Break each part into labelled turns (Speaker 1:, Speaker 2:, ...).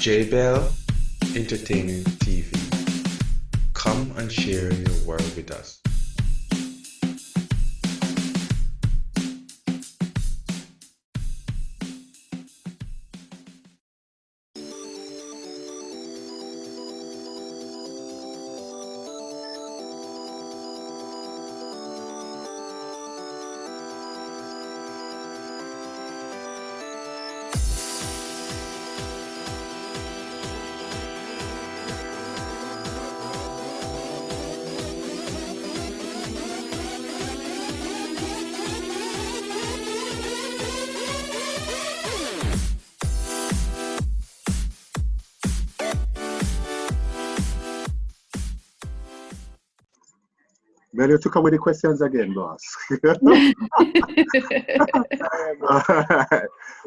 Speaker 1: JBell Entertainment TV. Come and share your world with us.
Speaker 2: Well, you took away the questions again, boss.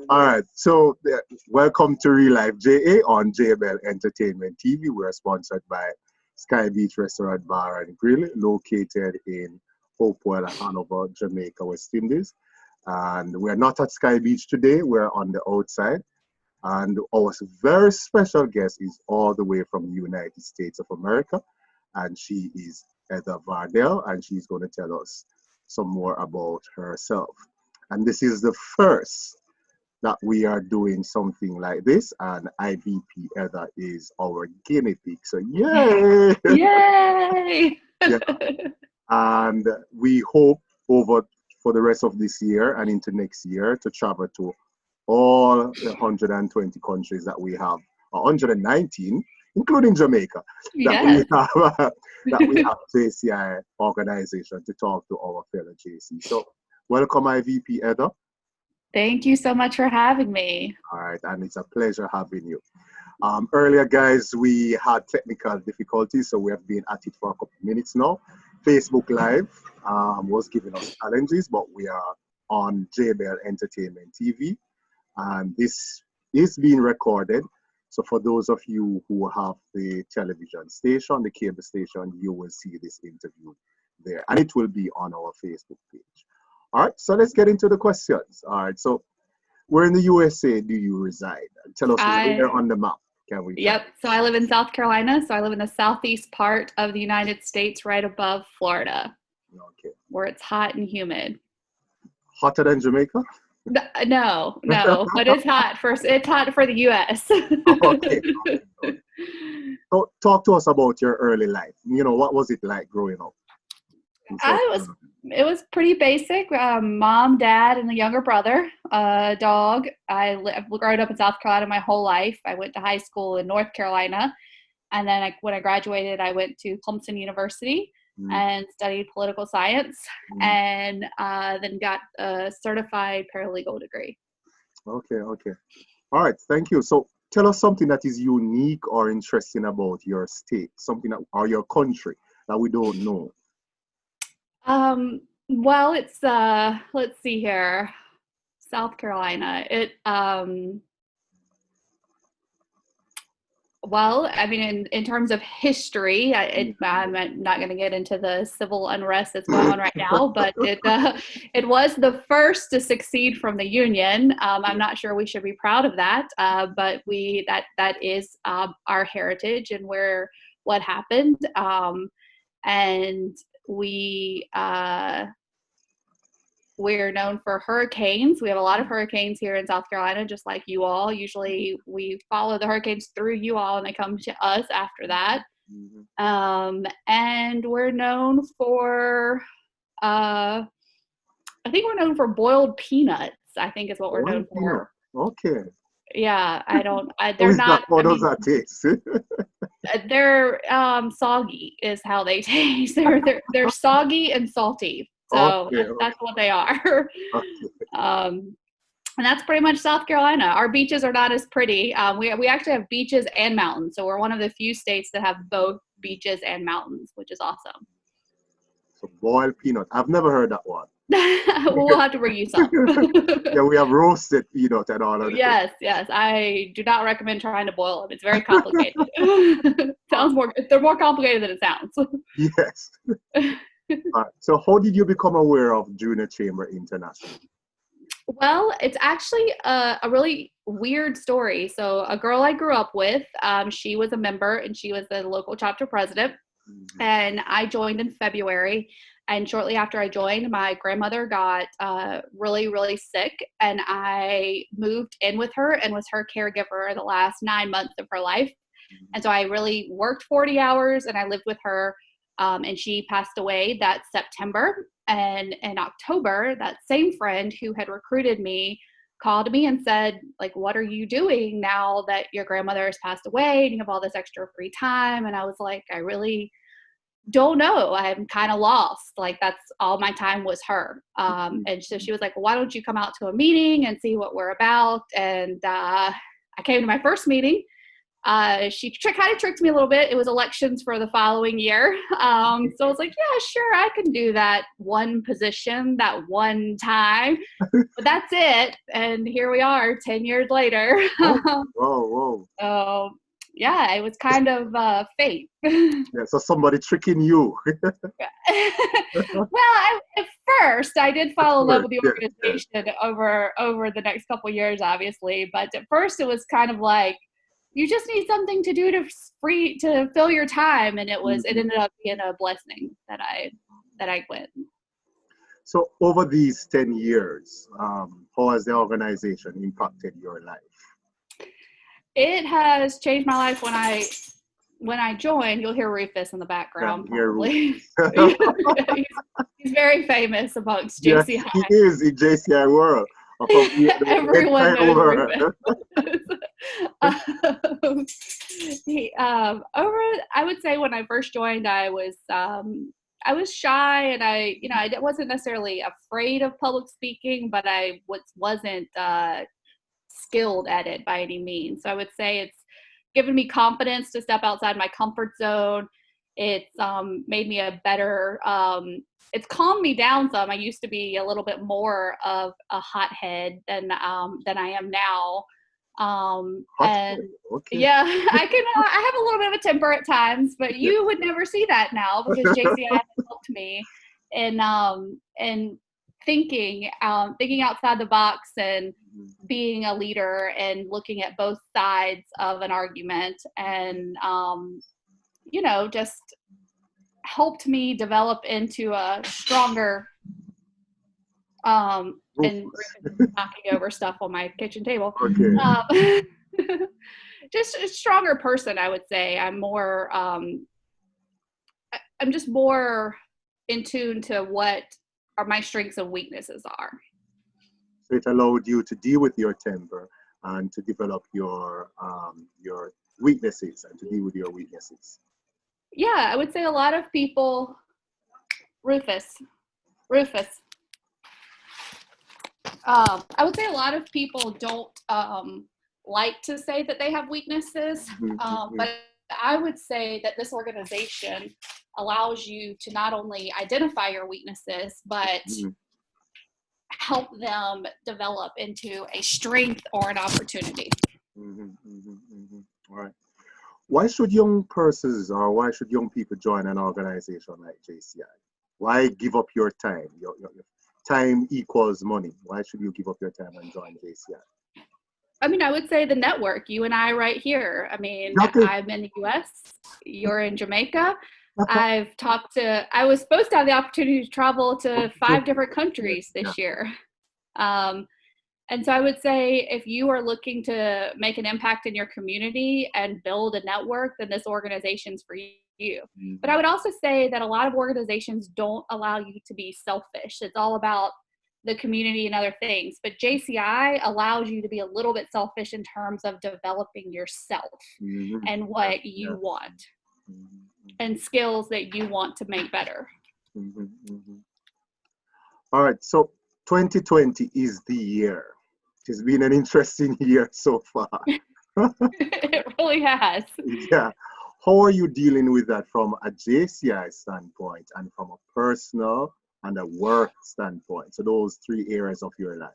Speaker 2: All right. So, welcome to Real Life JA on JBell Entertainment TV. We're sponsored by Sky Beach Restaurant Bar and Grill, located in Hopewell, Hanover, Jamaica, West Indies. And we're not at Sky Beach today. We're on the outside. And our very special guest is all the way from the United States of America. And she is Heather Vardell, and she's going to tell us some more about herself. And this is the first that we are doing something like this, and IVP Heather is our guinea pig. So yay!
Speaker 3: Yay!
Speaker 2: Yeah. And we hope for the rest of this year and into next year to travel to all the 120 countries that we have, 119, including Jamaica, that we have JCI organization to talk to our fellow JC. So welcome, IVP Heather.
Speaker 3: Thank you so much for having me.
Speaker 2: All right, and it's a pleasure having you. Earlier, guys, we had technical difficulties, so we have been at it for a couple of minutes now. Facebook Live was giving us challenges, but we are on JBell Entertainment TV, and this is being recorded. So for those of you who have the television station, the cable station, you will see this interview there, and it will be on our Facebook page. All right, so let's get into the questions. All right, so where in the USA do you reside? Tell us where on the map can we?
Speaker 3: Yep, so I live in South Carolina, so I live in the southeast part of the United States, right above Florida, where it's hot and humid.
Speaker 2: Hotter than Jamaica?
Speaker 3: No, but it's hot for the U.S.
Speaker 2: Okay. So talk to us about your early life. You know, what was it like growing up?
Speaker 3: It was pretty basic. Mom, dad, and a younger brother, dog. I've grown up in South Carolina my whole life. I went to high school in North Carolina, and then when I graduated, I went to Clemson University and studied political science, and then got a certified paralegal degree. Okay.
Speaker 2: All right, thank you. So tell us something that is unique or interesting about your state, something that, or your country that we don't know.
Speaker 3: Well, it's let's see here, South Carolina. Well, I mean, in terms of history, I'm not going to get into the civil unrest that's going on right now, but it was the first to secede from the Union. I'm not sure we should be proud of that, but that is our heritage and what happened, and we're known for hurricanes. We have a lot of hurricanes here in South Carolina, just like you all. Usually we follow the hurricanes through you all and they come to us after that. And we're known for, I think we're known for boiled peanuts, I think is what we're known for.
Speaker 2: Okay.
Speaker 3: Yeah, they're not.
Speaker 2: What does that taste?
Speaker 3: They're soggy is how they taste. They're soggy and salty. So that's what they are. And that's pretty much South Carolina. Our beaches are not as pretty. We actually have beaches and mountains. So we're one of the few states that have both beaches and mountains, which is awesome.
Speaker 2: So boiled peanut. I've never heard that one.
Speaker 3: We'll have to bring you some.
Speaker 2: Yeah, we have roasted peanut and all of that.
Speaker 3: Yes. I do not recommend trying to boil them. It's very complicated. They're more complicated than it sounds.
Speaker 2: Yes. So how did you become aware of Junior Chamber International?
Speaker 3: Well, it's actually a really weird story. So a girl I grew up with, she was a member and she was the local chapter president. And I joined in February. And shortly after I joined, my grandmother got really, really sick. And I moved in with her and was her caregiver the last 9 months of her life. And so I really worked 40 hours and I lived with her. And she passed away that September. And in October, that same friend who had recruited me called me and said, like, what are you doing now that your grandmother has passed away and you have all this extra free time? And I was like, I really don't know. I'm kind of lost. Like, that's all my time was her. And so she was like, well, why don't you come out to a meeting and see what we're about? And I came to my first meeting. She kind of tricked me a little bit. It was elections for the following year. So I was like, yeah, sure, I can do that one position, that one time. But that's it. And here we are 10 years later.
Speaker 2: Whoa.
Speaker 3: So yeah, it was kind of fate.
Speaker 2: Yeah, so somebody tricking you.
Speaker 3: Well, at first I did fall in love with the organization over the next couple years, obviously. But at first it was kind of like, you just need something to do to fill your time, and it ended up being a blessing that I went.
Speaker 2: So over these 10 years, how has the organization impacted your life?
Speaker 3: It has changed my life. When I joined, you'll hear Rufus in the background. Probably. He's very famous amongst JCI.
Speaker 2: Yes, he is in JCI world.
Speaker 3: Everyone knows Rufus. I would say when I first joined, I was shy, and I wasn't necessarily afraid of public speaking, but I wasn't skilled at it by any means. So I would say it's given me confidence to step outside my comfort zone. It's made me a better. It's calmed me down some. I used to be a little bit more of a hothead than I am now. And
Speaker 2: okay.
Speaker 3: yeah, I have a little bit of a temper at times, but you would never see that now because JCI has helped me in thinking outside the box and being a leader and looking at both sides of an argument, and just helped me develop into a stronger and knocking over stuff on my kitchen table.
Speaker 2: Okay.
Speaker 3: Just a stronger person, I would say. I'm more I'm just more in tune to what are my strengths and weaknesses are.
Speaker 2: So it allowed you to deal with your temper and to develop your weaknesses and to deal with your weaknesses.
Speaker 3: Yeah, I would say a lot of people, Rufus. I would say a lot of people don't like to say that they have weaknesses, but I would say that this organization allows you to not only identify your weaknesses, but help them develop into a strength or an opportunity.
Speaker 2: All right. Why should young persons or why should young people join an organization like JCI? Why give up your time? Your time equals money. Why should you give up your time and join JCI?
Speaker 3: I mean, I would say the network, you and I right here. I mean, I'm in the US, you're in Jamaica. I was supposed to have the opportunity to travel to 5 different countries this year. And so I would say if you are looking to make an impact in your community and build a network, then this organization's for you. But I would also say that a lot of organizations don't allow you to be selfish. It's all about the community and other things. But JCI allows you to be a little bit selfish in terms of developing yourself and what you want and skills that you want to make better.
Speaker 2: All right. So 2020 is the year. It's been an interesting year so far.
Speaker 3: It really has.
Speaker 2: Yeah. How are you dealing with that from a JCI standpoint and from a personal and a work standpoint? So those 3 areas of your life.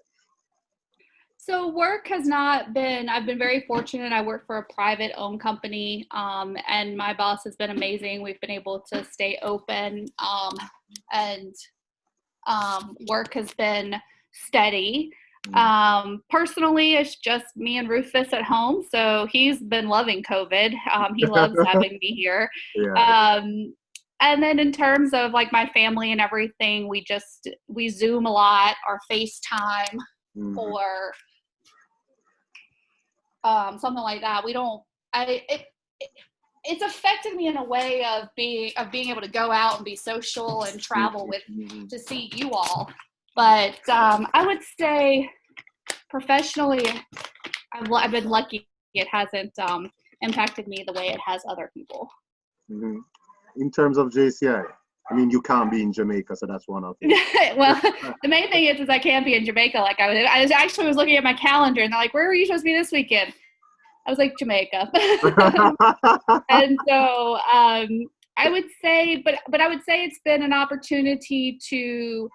Speaker 3: So work has not been, I've been very fortunate. I work for a private owned company, and my boss has been amazing. We've been able to stay open, and work has been steady. Personally, it's just me and Rufus at home, so he's been loving COVID. He loves having me here.
Speaker 2: Yeah.
Speaker 3: And then in terms of like my family and everything, we Zoom a lot or FaceTime or something like that. It's affected me in a way of being able to go out and be social and travel to see you all. But I would say professionally, I've been lucky. It hasn't impacted me the way it has other people.
Speaker 2: In terms of JCI, I mean, you can't be in Jamaica, so that's one of it.
Speaker 3: Well, the main thing is I can't be in Jamaica. Like I was looking at my calendar, and they're like, "Where are you supposed to be this weekend?" I was like, Jamaica. And so I would say, but I would say it's been an opportunity to,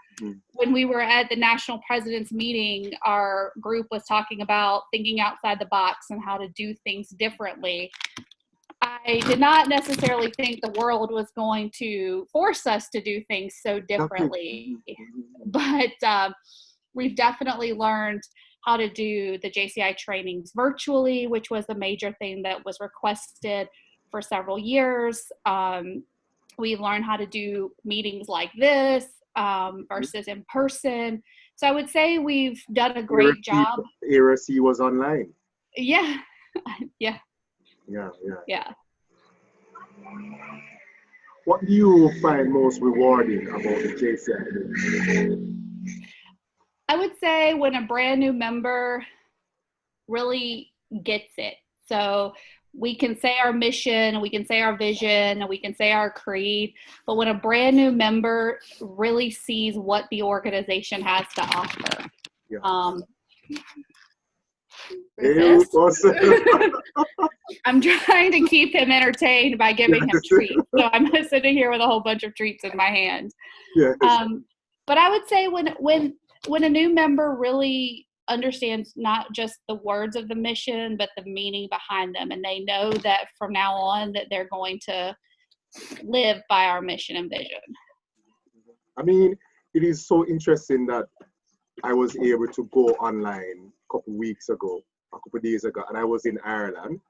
Speaker 3: when we were at the National President's meeting, our group was talking about thinking outside the box and how to do things differently. I did not necessarily think the world was going to force us to do things so differently, but we've definitely learned how to do the JCI trainings virtually, which was a major thing that was requested for several years. We learned how to do meetings like this versus in person. So I would say we've done a great job.
Speaker 2: Era C was online.
Speaker 3: Yeah.
Speaker 2: Yeah. What do you find most rewarding about the JCI?
Speaker 3: I would say when a brand new member really gets it. So we can say our mission, we can say our vision, and we can say our creed, but when a brand new member really sees what the organization has to offer. I'm trying to keep him entertained by giving him treats. So I'm sitting here with a whole bunch of treats in my hand.
Speaker 2: Yes.
Speaker 3: But I would say when a new member really understands not just the words of the mission, but the meaning behind them, and they know that from now on that they're going to live by our mission and vision.
Speaker 2: I mean, it is so interesting that I was able to go online a couple days ago, and I was in Ireland,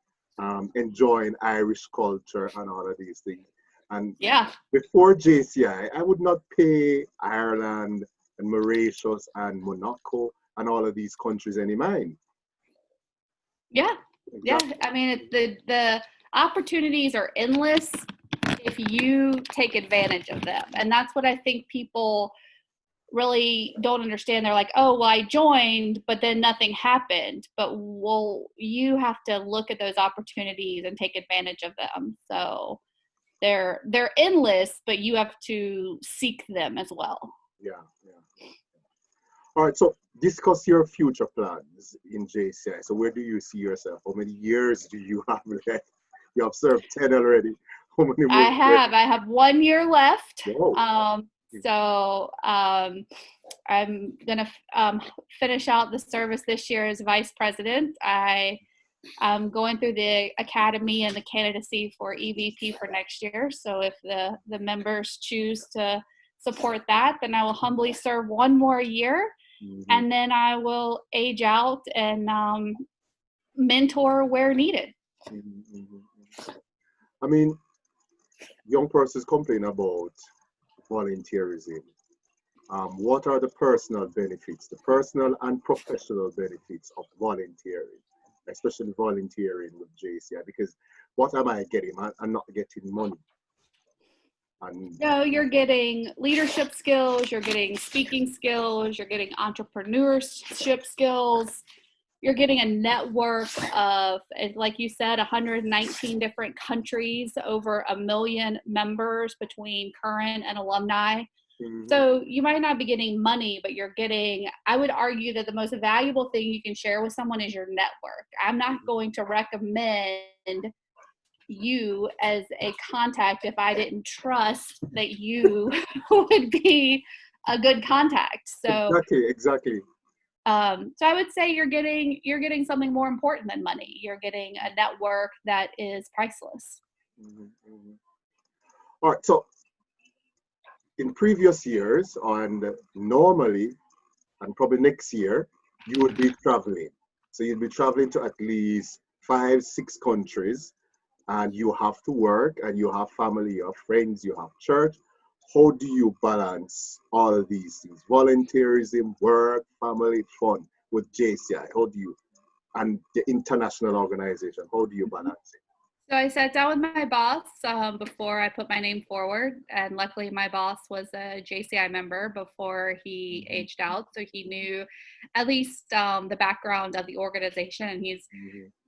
Speaker 2: enjoying Irish culture and all of these things. And before JCI, I would not pay Ireland and Mauritius and Monaco and all of these countries any mind.
Speaker 3: Yeah. I mean, the opportunities are endless if you take advantage of them. And that's what I think people really don't understand. They're like, oh, well, I joined, but then nothing happened. But you have to look at those opportunities and take advantage of them. So they're endless, but you have to seek them as well.
Speaker 2: Yeah. All right, so discuss your future plans in JCI. So where do you see yourself? How many years do you have left? You have served 10 already. How many more?
Speaker 3: I have 1 year left.
Speaker 2: Whoa.
Speaker 3: So I'm gonna finish out the service this year as vice president. I'm going through the academy and the candidacy for EVP for next year. So if the members choose to support that, then I will humbly serve 1 more year, and then I will age out and mentor where needed.
Speaker 2: I mean, young persons complain about volunteerism. What are the personal benefits, the personal and professional benefits of volunteering, especially volunteering with JCI? Because what am I getting? I'm not getting money.
Speaker 3: No, you're getting leadership skills, you're getting speaking skills, you're getting entrepreneurship skills, you're getting a network of, like you said, 119 different countries, over 1 million members between current and alumni. So you might not be getting money, but you're getting, I would argue that the most valuable thing you can share with someone is your network. I'm not going to recommend you as a contact if I didn't trust that you would be a good contact. So
Speaker 2: exactly.
Speaker 3: So I would say you're getting something more important than money. You're getting a network that is priceless.
Speaker 2: All right. So in previous years, and normally, and probably next year, you would be traveling. So you'd be traveling to at least 5, 6 countries, and you have to work, and you have family, you have friends, you have church. How do you balance all of these things? Volunteerism, work, family, fun with JCI. How do you, and the international organization, how do you balance it?
Speaker 3: So I sat down with my boss before I put my name forward, and luckily my boss was a JCI member before he aged out, so he knew at least the background of the organization, and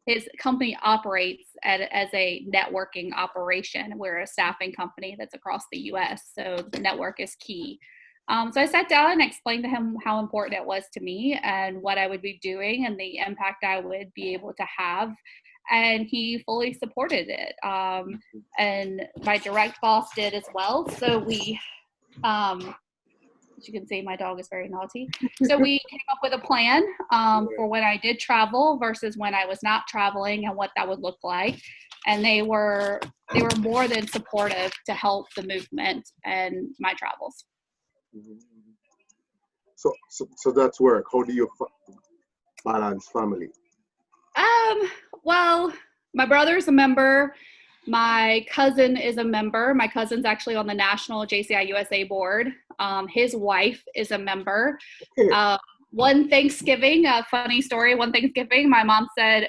Speaker 3: his company operates as a networking operation. We're a staffing company that's across the U.S., so the network is key. So I sat down and explained to him how important it was to me and what I would be doing and the impact I would be able to have. And he fully supported it. And my direct boss did as well. So we, as you can see, my dog is very naughty. So we came up with a plan for when I did travel versus when I was not traveling and what that would look like. And they were more than supportive to help the movement and my travels.
Speaker 2: So that's work. How do you balance family?
Speaker 3: Well, my brother's a member. My cousin is a member. My cousin's actually on the national JCI USA board. His wife is a member. One Thanksgiving, a funny story, one Thanksgiving, my mom said,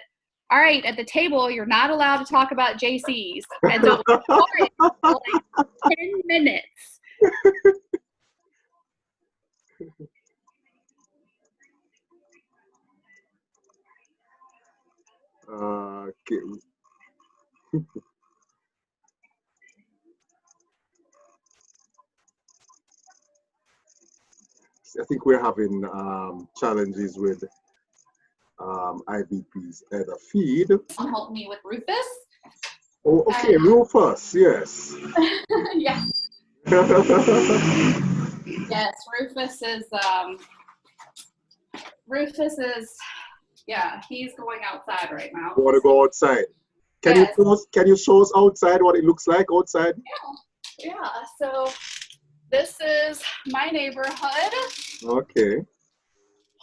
Speaker 3: all right, at the table, you're not allowed to talk about JCs. And so it was like 10 minutes.
Speaker 2: Okay. I think we're having challenges with IVP's other feed.
Speaker 3: Help me with Rufus.
Speaker 2: Oh, okay, Rufus, yes.
Speaker 3: Yeah. Yes, yeah, he's going outside right now.
Speaker 2: You want to go outside? Can you show us outside what it looks like outside?
Speaker 3: Yeah, so this is my neighborhood.
Speaker 2: Okay.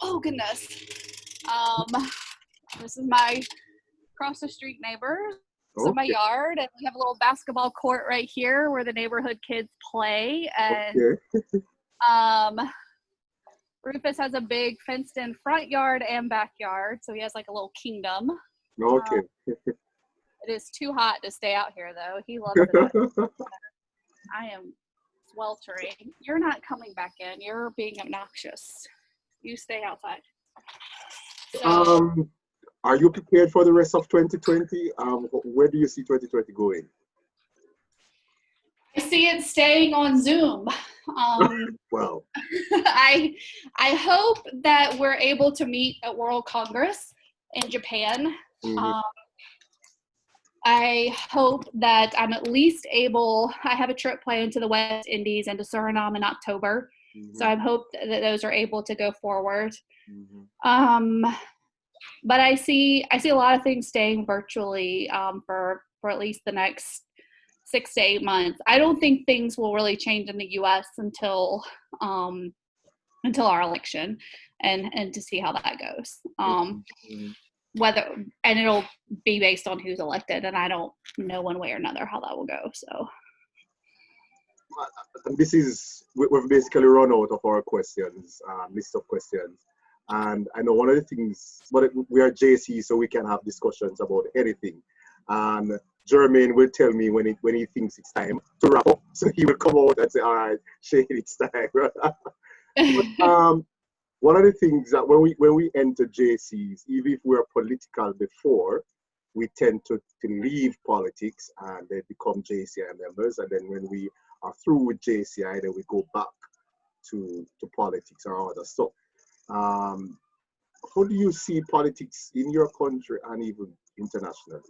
Speaker 3: Oh goodness. This is my across the street neighbors. This is my yard, and we have a little basketball court right here where the neighborhood kids play. And Rufus has a big fenced-in front yard and backyard, so he has like a little kingdom.
Speaker 2: Okay.
Speaker 3: It is too hot to stay out here, though. He loves it. I am sweltering. You're not coming back in. You're being obnoxious. You stay outside. So,
Speaker 2: are you prepared for the rest of 2020? Where do you see 2020 going?
Speaker 3: I see it staying on Zoom.
Speaker 2: Wow.
Speaker 3: I hope that we're able to meet at World Congress in Japan. I hope that I'm at least able, I have a trip planned to the West Indies and to Suriname in October. So I hope that those are able to go forward. But I see a lot of things staying virtually for at least the next 6 to 8 months. I don't think things will really change in the U.S. until our election, and to see how that goes. And it'll be based on who's elected, and I don't know one way or another how that will go. So
Speaker 2: we've basically run out of our questions, list of questions. And I know one of the things, but we are JC, so we can have discussions about anything. And Jermaine will tell me when he thinks it's time to wrap up. So he will come out and say, all right, Shane, it's time. But, one of the things that when we enter JCs, even if we're political before, we tend to leave politics and then become JCI members. And then when we are through with JCI, then we go back to politics or other stuff. How do you see politics in your country and even internationally?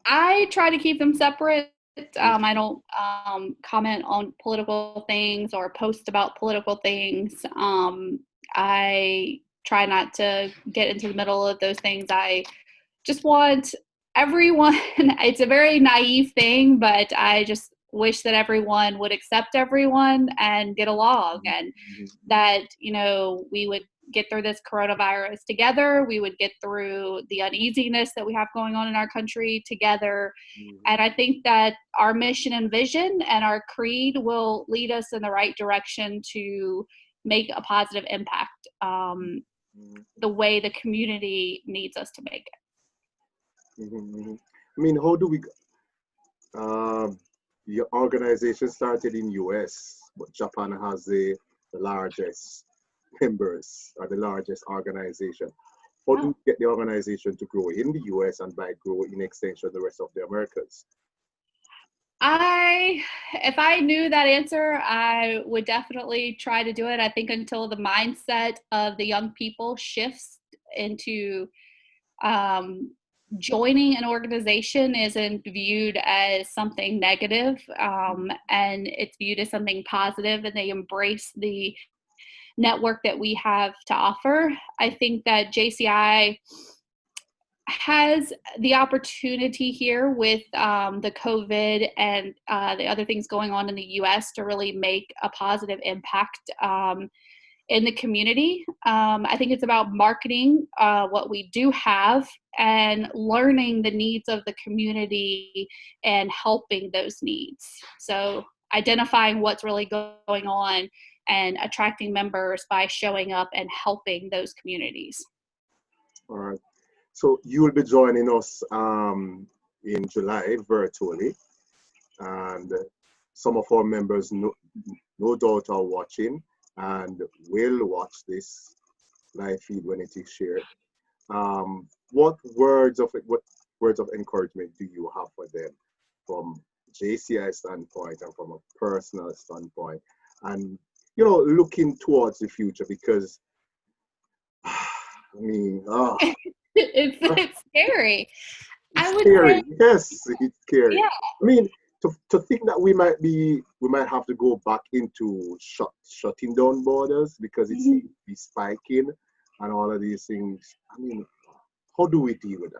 Speaker 3: I try to keep them separate. I don't comment on political things or post about political things. I try not to get into the middle of those things. I just want everyone, it's a very naive thing, but I just wish that everyone would accept everyone and get along, and that, you know, we would get through this coronavirus together. We would get through the uneasiness that we have going on in our country together. And I think that our mission and vision and our creed will lead us in the right direction to make a positive impact, the way the community needs us to make it.
Speaker 2: I mean, how do we, your organization started in US, but Japan has the largest members, or the largest organization. How do we get the organization to grow in the US and by grow in extension the rest of the Americas?
Speaker 3: If I knew that answer, I would definitely try to do it. I think until the mindset of the young people shifts into joining an organization isn't viewed as something negative, and it's viewed as something positive, and they embrace the network that we have to offer. I think that JCI has the opportunity here with the COVID and the other things going on in the US to really make a positive impact in the community. I think it's about marketing what we do have and learning the needs of the community and helping those needs. So identifying what's really going on and attracting members by showing up and helping those communities.
Speaker 2: All right. So you will be joining us in July virtually, and some of our members no doubt are watching and will watch this live feed when it is shared. What words of encouragement do you have for them from JCI standpoint and from a personal standpoint, and you know, looking towards the future? Because I mean,
Speaker 3: it's scary.
Speaker 2: It's scary. Yes, it's scary.
Speaker 3: Yeah.
Speaker 2: I mean, to think that we might have to go back into shutting down borders because it seems to be spiking and all of these things. I mean, how do we deal with that?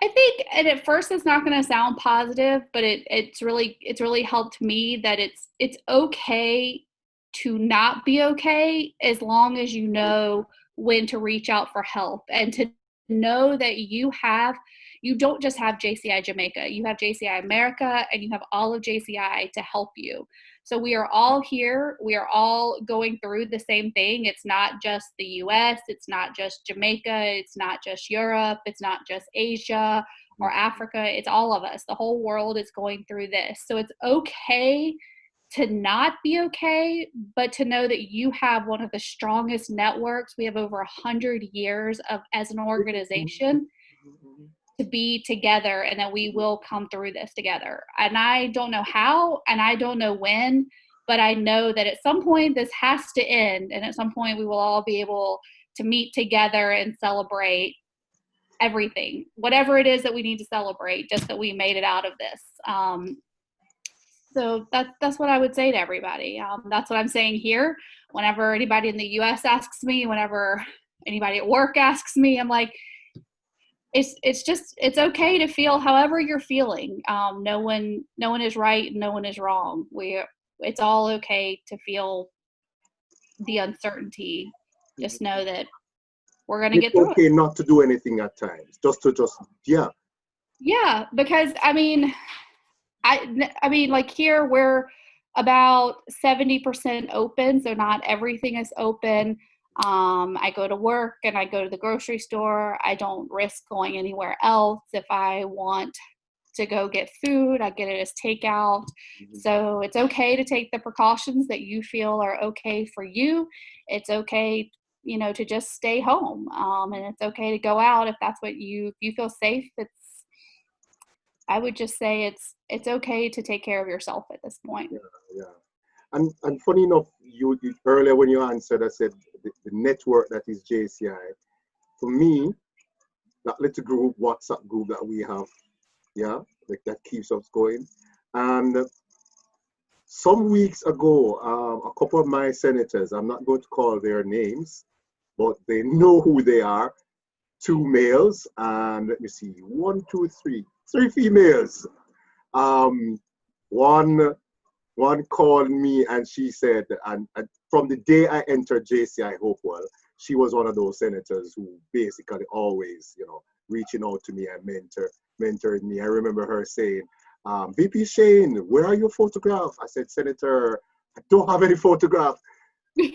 Speaker 3: I think, and at first it's not going to sound positive, but it's really helped me that it's okay to not be okay as long as you know when to reach out for help, and to know that you don't just have JCI Jamaica, you have JCI America, and you have all of JCI to help you. So we are all here. We are all going through the same thing. It's not just the US, it's not just Jamaica, it's not just Europe, it's not just Asia or Africa. It's all of us. The whole world is going through this. So it's okay to not be okay, but to know that you have one of the strongest networks. We have over 100 years as an organization to be together, and that we will come through this together. And I don't know how, and I don't know when, but I know that at some point this has to end, and at some point we will all be able to meet together and celebrate everything, whatever it is that we need to celebrate, just that we made it out of this. So that's what I would say to everybody. That's what I'm saying here. Whenever anybody in the US asks me, whenever anybody at work asks me, I'm like, it's okay to feel however you're feeling. No one is right and no one is wrong. It's all okay to feel the uncertainty. Just know that we're gonna get through it.
Speaker 2: It's okay not to do anything at times.
Speaker 3: Yeah, because I mean, like here we're about 70% open, so not everything is open. I go to work and I go to the grocery store. I don't risk going anywhere else. If I want to go get food, I get it as takeout. So it's okay to take the precautions that you feel are okay for you. It's okay, you know, to just stay home. And it's okay to go out if that's what you feel safe. I would just say it's okay to take care of yourself at this point.
Speaker 2: Yeah. And funny enough, you earlier when you answered, I said the network that is JCI. For me, that little group, WhatsApp group that we have, like that keeps us going. And some weeks ago, a couple of my senators, I'm not going to call their names, but they know who they are. 2 males and let me see, 1, 2, 3, 3 females. one called me and she said, and from the day I entered JCI Hopewell, she was one of those senators who basically always, reaching out to me and mentoring me. I remember her saying, VP Shane, where are your photographs? I said, Senator, I don't have any photographs. You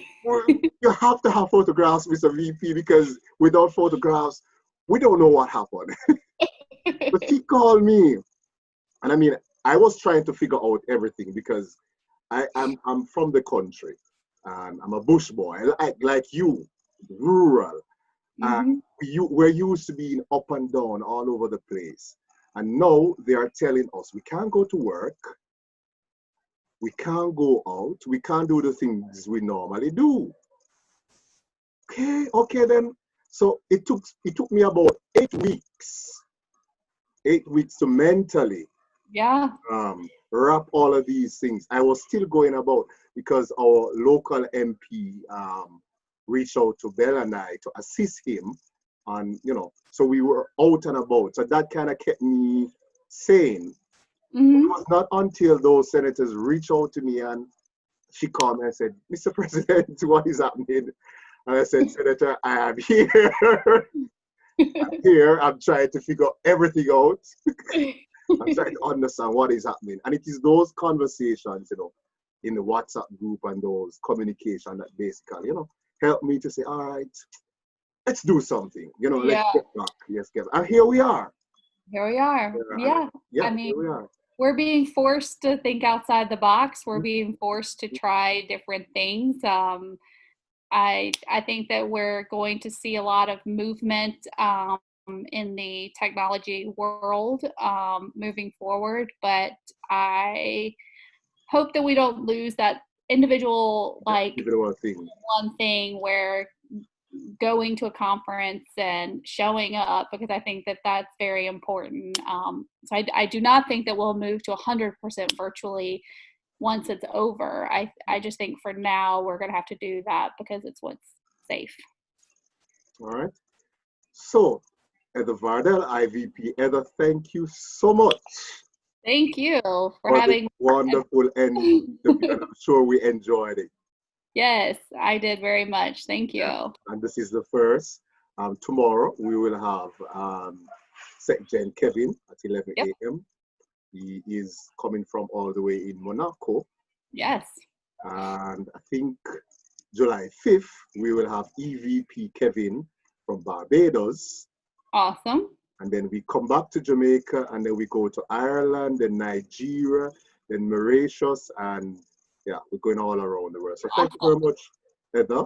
Speaker 2: have to have photographs, Mr. VP, because without photographs, we don't know what happened. But she called me, and I mean, I was trying to figure out everything because I'm from the country, and I'm a bush boy, like you, rural. And we're used to being up and down all over the place. And now they are telling us we can't go to work, we can't go out, we can't do the things we normally do. Okay then. So it took me about 8 weeks to mentally wrap all of these things. I was still going about because our local MP reached out to Bell and I to assist him on, so we were out and about. So that kind of kept me sane. It was not until those senators reached out to me and she called me and said, Mr. President, what is happening? And I said, Senator, I am here. I'm here. I'm trying to figure everything out. I'm trying to understand what is happening. And it is those conversations, in the WhatsApp group and those communication that basically, help me to say, all right, let's do something. Let's get back. Let's get back. And here we are.
Speaker 3: Here we are. I mean,
Speaker 2: here we are.
Speaker 3: We're being forced to think outside the box. We're being forced to try different things. I think that we're going to see a lot of movement in the technology world moving forward, but I hope that we don't lose that individual one thing where going to a conference and showing up, because I think that that's very important. So I do not think that we'll move to 100% virtually once it's over. I just think for now we're going to have to do that because it's what's safe.
Speaker 2: All right. So, Heather Vardell, IVP Heather, thank you so much.
Speaker 3: Thank you for having
Speaker 2: wonderful ending. I'm sure we enjoyed it.
Speaker 3: Yes, I did very much. Thank you.
Speaker 2: And this is the first. Tomorrow we will have Gen Kevin at 11 a.m. He is coming from all the way in Monaco.
Speaker 3: Yes.
Speaker 2: And I think July 5th, we will have EVP Kevin from Barbados.
Speaker 3: Awesome.
Speaker 2: And then we come back to Jamaica, and then we go to Ireland, then Nigeria, then Mauritius, and we're going all around the world. So thank you very much, Heather.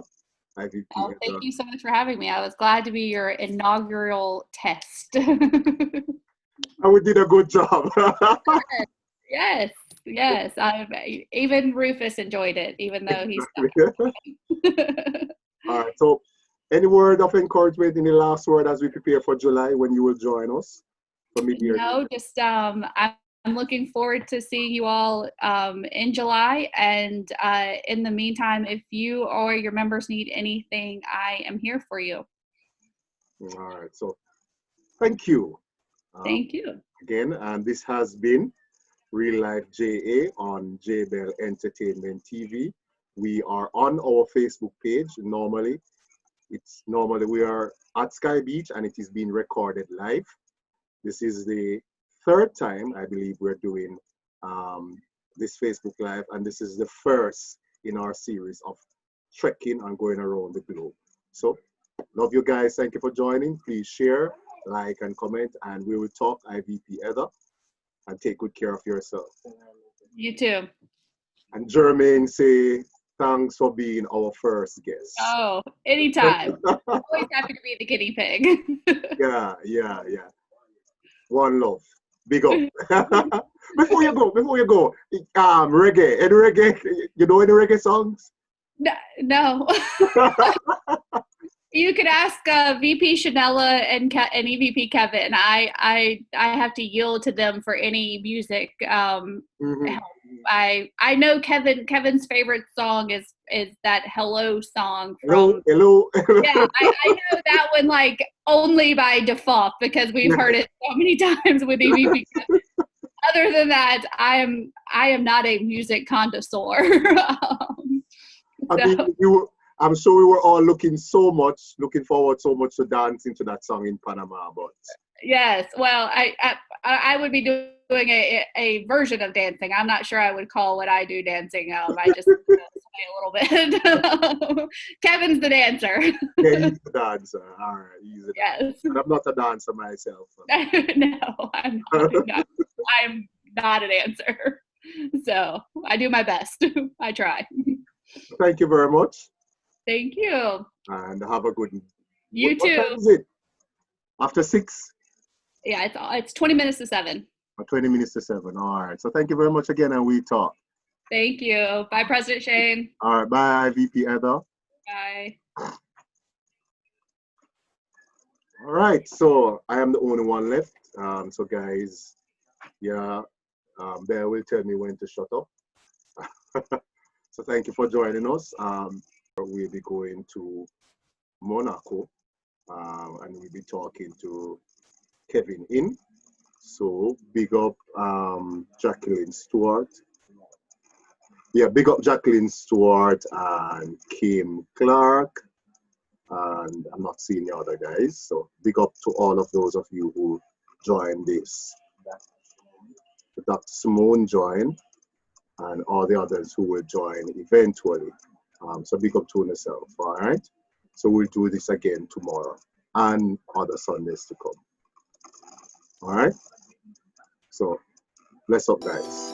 Speaker 2: IVP Heather.
Speaker 3: Thank you so much for having me. I was glad to be your inaugural test.
Speaker 2: And we did a good job.
Speaker 3: Yes. Even Rufus enjoyed it, even though he's
Speaker 2: All right. So, any word of encouragement in the last word as we prepare for July when you will join us for mid-year?
Speaker 3: No, just I'm looking forward to seeing you all in July. And in the meantime, if you or your members need anything, I am here for you.
Speaker 2: All right. So, thank you.
Speaker 3: Thank you.
Speaker 2: Again, and this has been Real Life JA on JBell Entertainment TV. We are on our Facebook page. Normally we are at Sky Beach and it is being recorded live. This is the third time I believe we're doing this Facebook Live, and this is the first in our series of trekking and going around the globe. So, love you guys. Thank you for joining. Please share, like, and comment, and we will talk. IVP Heather, and take good care of yourself.
Speaker 3: You too.
Speaker 2: And Jermaine say, thanks for being our first guest.
Speaker 3: Oh, anytime. Always happy to be the guinea pig.
Speaker 2: Yeah. One love. Big up. Before you go, reggae. Any reggae? You know any reggae songs?
Speaker 3: No. You could ask VP Chanela and EVP Kevin. I have to yield to them for any music help. I know Kevin's favorite song is that Hello song from
Speaker 2: Hello.
Speaker 3: Yeah, I know that one like only by default because we've heard it so many times with EVP Kevin. other than that, I am not a music connoisseur.
Speaker 2: I mean, I'm sure we were all looking forward so much to dancing to that song in Panama. But
Speaker 3: yes, well, I would be doing a version of dancing. I'm not sure I would call what I do dancing. I just sway a little bit. Kevin's the dancer.
Speaker 2: yeah, he's the dancer. All right, he's a
Speaker 3: Yes.
Speaker 2: dancer. And I'm not a dancer myself.
Speaker 3: No, I'm not. I'm not a dancer. So I do my best. I try.
Speaker 2: Thank you very much.
Speaker 3: Thank you.
Speaker 2: And have a good.
Speaker 3: You
Speaker 2: what
Speaker 3: too.
Speaker 2: time is it? After 6?
Speaker 3: Yeah, it's 20 minutes to 7.
Speaker 2: 20 minutes to 7. All right. So thank you very much again, and we talk.
Speaker 3: Thank you. Bye, President Shane.
Speaker 2: All right. Bye, VP Heather.
Speaker 3: Bye.
Speaker 2: All right. So I am the only one left. So guys, yeah, Bear will tell me when to shut up. So thank you for joining us. We'll be going to Monaco, and we'll be talking to Kevin In. So big up Jacqueline Stewart. Yeah, big up Jacqueline Stewart and Kim Clark. And I'm not seeing the other guys. So big up to all of those of you who joined this. Dr. Simone joined, and all the others who will join eventually. So big up to yourself, all right? So we'll do this again tomorrow and other Sundays to come. All right? So bless up, guys.